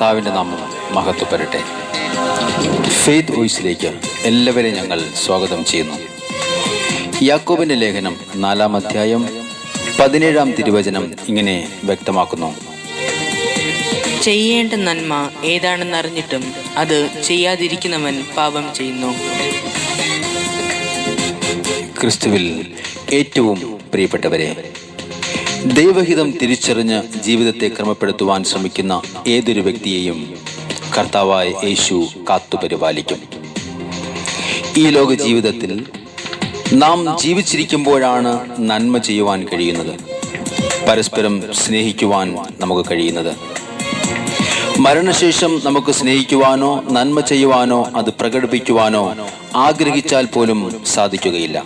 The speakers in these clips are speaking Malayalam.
കർത്താവിൻ്റെ നാമം മഹത്വപ്പെടട്ടെ. ഫെയ്ത്ത് വോയിസിലേക്ക് എല്ലാവരെയും ഞങ്ങൾ സ്വാഗതം ചെയ്യുന്നു. യാക്കോബിന്റെ ലേഖനം 4-ാം അധ്യായം 17-ാം തിരുവചനം ഇങ്ങനെ വ്യക്തമാക്കുന്നു: ചെയ്യേണ്ട നന്മ ഏതാണെന്നറിഞ്ഞിട്ടും അത് ചെയ്യാതിരിക്കുന്നവൻ പാപം ചെയ്യുന്നു. ക്രിസ്തുവിൽ ഏറ്റവും പ്രിയപ്പെട്ടവരെ, ദൈവഹിതം തിരിച്ചറിഞ്ഞ് ജീവിതത്തെ ക്രമപ്പെടുത്തുവാൻ ശ്രമിക്കുന്ന ഏതൊരു വ്യക്തിയെയും കർത്താവായ യേശു കാത്തുപരിപാലിക്കും. ഈ ലോക ജീവിതത്തിൽ നാം ജീവിച്ചിരിക്കുമ്പോഴാണ് നന്മ ചെയ്യുവാൻ കഴിയുന്നത്, പരസ്പരം സ്നേഹിക്കുവാൻ നമുക്ക് കഴിയുന്നത്. മരണശേഷം നമുക്ക് സ്നേഹിക്കുവാനോ നന്മ ചെയ്യുവാനോ അത് പ്രകടിപ്പിക്കുവാനോ ആഗ്രഹിച്ചാൽ പോലും സാധിക്കുകയില്ല.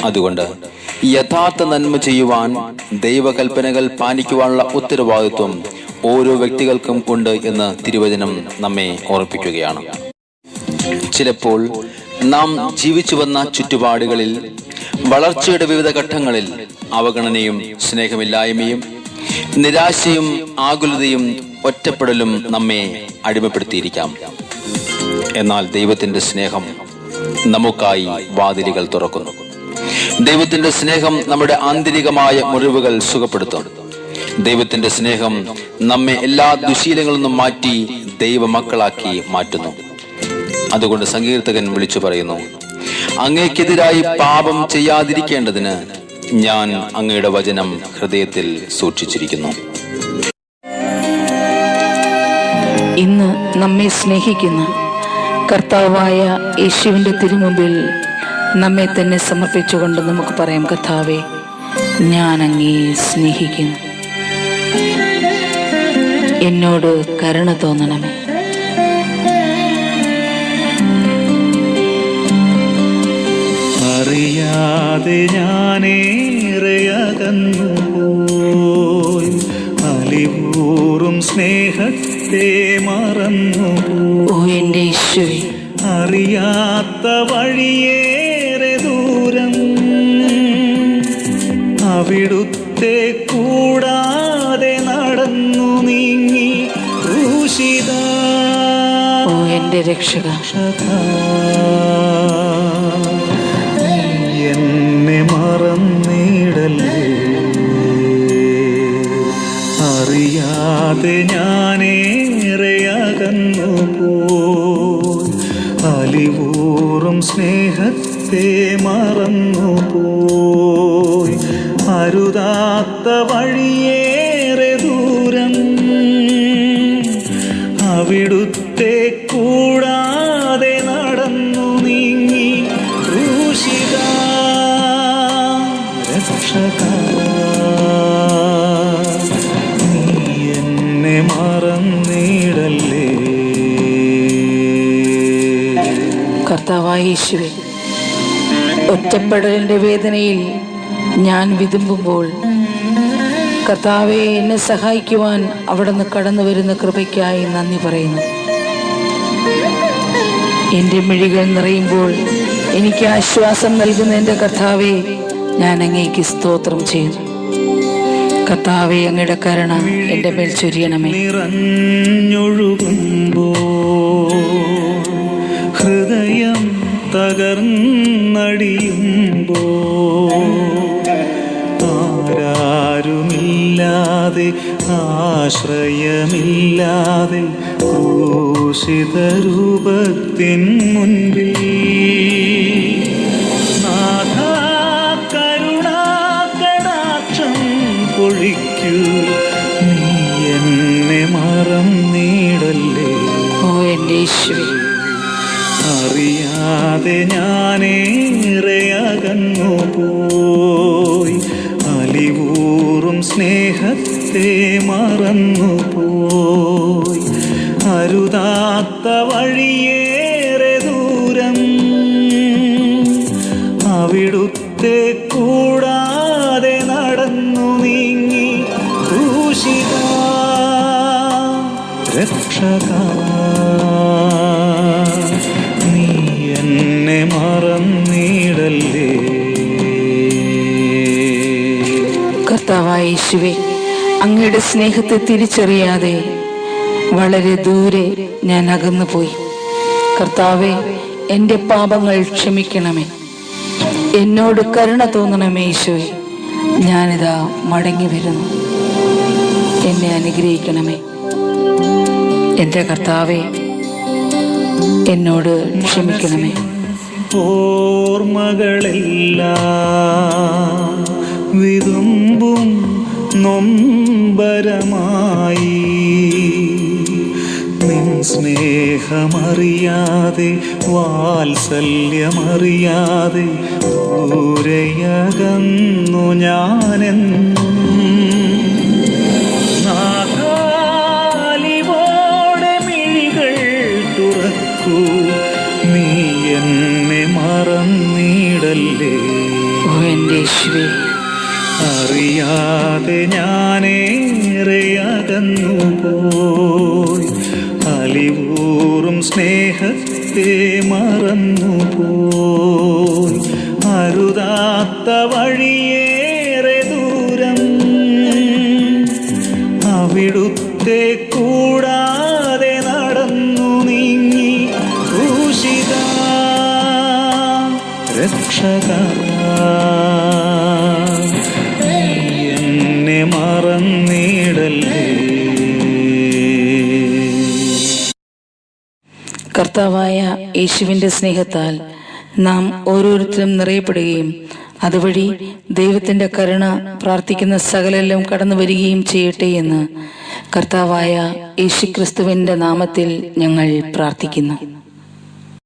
അതുകൊണ്ട് യഥാർത്ഥ നന്മ ചെയ്യുവാൻ, ദൈവകൽപ്പനകൾ പാലിക്കുവാനുള്ള ഉത്തരവാദിത്വം ഓരോ വ്യക്തികൾക്കും ഉണ്ട് എന്ന് തിരുവചനം നമ്മെ ഓർപ്പിക്കുകയാണ്. ചിലപ്പോൾ നാം ജീവിച്ചു വന്ന ചുറ്റുപാടുകളിൽ വളർച്ചയുടെ വിവിധ ഘട്ടങ്ങളിൽ അവഗണനയും സ്നേഹമില്ലായ്മയും നിരാശയും ആകുലതയും ഒറ്റപ്പെടലും നമ്മെ അടിമപ്പെടുത്തിയിരിക്കാം. എന്നാൽ ദൈവത്തിന്റെ സ്നേഹം നമുക്കായി വാതിലുകൾ തുറക്കുന്നു. ദൈവത്തിന്റെ സ്നേഹം നമ്മുടെ ആന്തരികമായ മുറിവുകൾ സുഖപ്പെടുത്തും. ദൈവത്തിന്റെ സ്നേഹം നമ്മെ എല്ലാ ദുശീലങ്ങളിൽ നിന്നും മാറ്റി ദൈവമക്കളാക്കി മാറ്റുന്നു. അതുകൊണ്ട് സങ്കീർത്തകൻ വിളിച്ചു പറയുന്നു: അങ്ങേക്കെതിരായി പാപം ചെയ്യാതിരിക്കേണ്ടതിന് ഞാൻ അങ്ങയുടെ വചനം ഹൃദയത്തിൽ സൂക്ഷിച്ചിരിക്കുന്നു. ഇന്ന് നമ്മെ സ്നേഹിക്കുന്ന കർത്താവായ യേശുവിൻ്റെ തിരുമുമ്പിൽ നമ്മെ തന്നെ സമർപ്പിച്ചുകൊണ്ട് നമുക്ക് പറയാം: കർത്താവേ, ഞാൻ അങ്ങേ സ്നേഹിക്കുന്നു, എന്നോട് കരുണ തോന്നണമേ. അറിയാതെ ഞാനേറെ അകന്നുപോയി, അലിവൂറും സ്നേഹത്തെ മറന്നുപോയി. ഓ എൻ്റെ യേശുവേ, അറിയാത്ത വഴിയേറെ ദൂരം അവിടുത്തെ കൂടാതെ നടന്നു നീങ്ങി ക്രൂശിത. ഓ എൻ്റെ രക്ഷക, എന്നെ മറന്നിടല്ലേ. അറിയാതെ ഞാനേറെ അകന്നുപോയി, അലിവൂറും സ്നേഹത്തെ മറന്നുപോയി. അരുതാത്ത വഴിയേറെ ദൂരം അവിടുത്തെ കൂടാതെ നടന്നു നീങ്ങി ക്രൂശിത രക്ഷക, നീ എന്നെ മറന്നിടല്ലേ. കർത്താവായ യേശുവേ, ഒറ്റപ്പെടലിൻ്റെ വേദനയിൽ ഞാൻ വിതുമ്പുമ്പോൾ കർത്താവെ, എന്നെ സഹായിക്കുവാൻ അവിടുന്ന് കടന്നു വരുന്ന കൃപയ്ക്കായി നന്ദി പറയുന്നു. എൻ്റെ മിഴികൾ നിറയുമ്പോൾ എനിക്ക് ആശ്വാസം നൽകുന്ന എൻ്റെ കർത്താവെ, ഞാൻ അങ്ങേക്ക് സ്തോത്രം ചെയ്യുന്നു. കർത്താവെ, അങ്ങയുടെ കരുണ എൻ്റെ മേൽ ചൊരിയണമേ. നിറഞ്ഞൊഴുകുമ്പോ ഹൃദയം തകർന്നടിയുമ്പോ ആരാരുമില്ലാതെ ആശ്രയമില്ലാതെ ക്രൂശിത രൂപത്തിൻ മുൻപിൽ നാഥ കരുണാകടാക്ഷം പൊഴിക്കൂ, നീ എന്നെ മറന്നിടല്ലേ. ഓ എൻ്റെ യേശുവേ, അറിയാതെ ഞാനേറെ അകന്നുപോയി, അലിവൂറും സ്നേഹത്തെ മറന്നുപോയി. അരുതാത്ത വഴിയേറെ ദൂരം അവിടുത്തെ കൂടാതെ നടന്നു നീങ്ങി ക്രൂശിത രക്ഷക, നീ എന്നെ മറന്നിടല്ലേ. കർത്താവായ യേശുവേ, അങ്ങയുടെ സ്നേഹത്തെ തിരിച്ചറിയാതെ വളരെ ദൂരെ ഞാൻ അകന്നു പോയി. കർത്താവെ, എൻ്റെ പാപങ്ങൾ ക്ഷമിക്കണമേ. എന്നോട് കരുണ തോന്നണമേ ഈശോയെ. ഞാനിതാ മടങ്ങി വരുന്നു. എന്നെ അനുഗ്രഹിക്കണമേ. എൻ്റെ കർത്താവെ, എന്നോട് ക്ഷമിക്കണമേ. ഓർമ്മകളെല്ലാം വിതുമ്പും നൊമ്പരമായി നിൻ സ്നേഹമറിയാതെ വാത്സല്യമറിയാതെ ദൂരയകന്നു ഞാനെന്നും. നാഗാലിവോടെ മിഴികൾ തുറക്കൂ, നീ എന്നെ മറന്നിടല്ലേ. ഓ എൻ്റെ യേശുവേ, അറിയാതെ ഞാനേറെ അകന്നു പോയി, അലിവൂറും സ്നേഹത്തെ മറന്നു പോയി. അരുതാത്ത വഴിയേറെ ദൂരം അവിടുത്തെ കൂടാതെ നടന്നു നീങ്ങി. ക്രൂശിത രക്ഷക, നീ എന്നെ മറന്നിടല്ലേ. കർത്താവായ യേശുവിൻ്റെ സ്നേഹത്താൽ നാം ഓരോരുത്തരും നിറയപ്പെടുകയും അതുവഴി ദൈവത്തിൻ്റെ കരുണ പ്രാർത്ഥിക്കുന്ന സകലെല്ലാം കടന്നു വരികയും ചെയ്യട്ടെ എന്ന് കർത്താവായ യേശുക്രിസ്തുവിൻ്റെ നാമത്തിൽ ഞങ്ങൾ പ്രാർത്ഥിക്കുന്നു.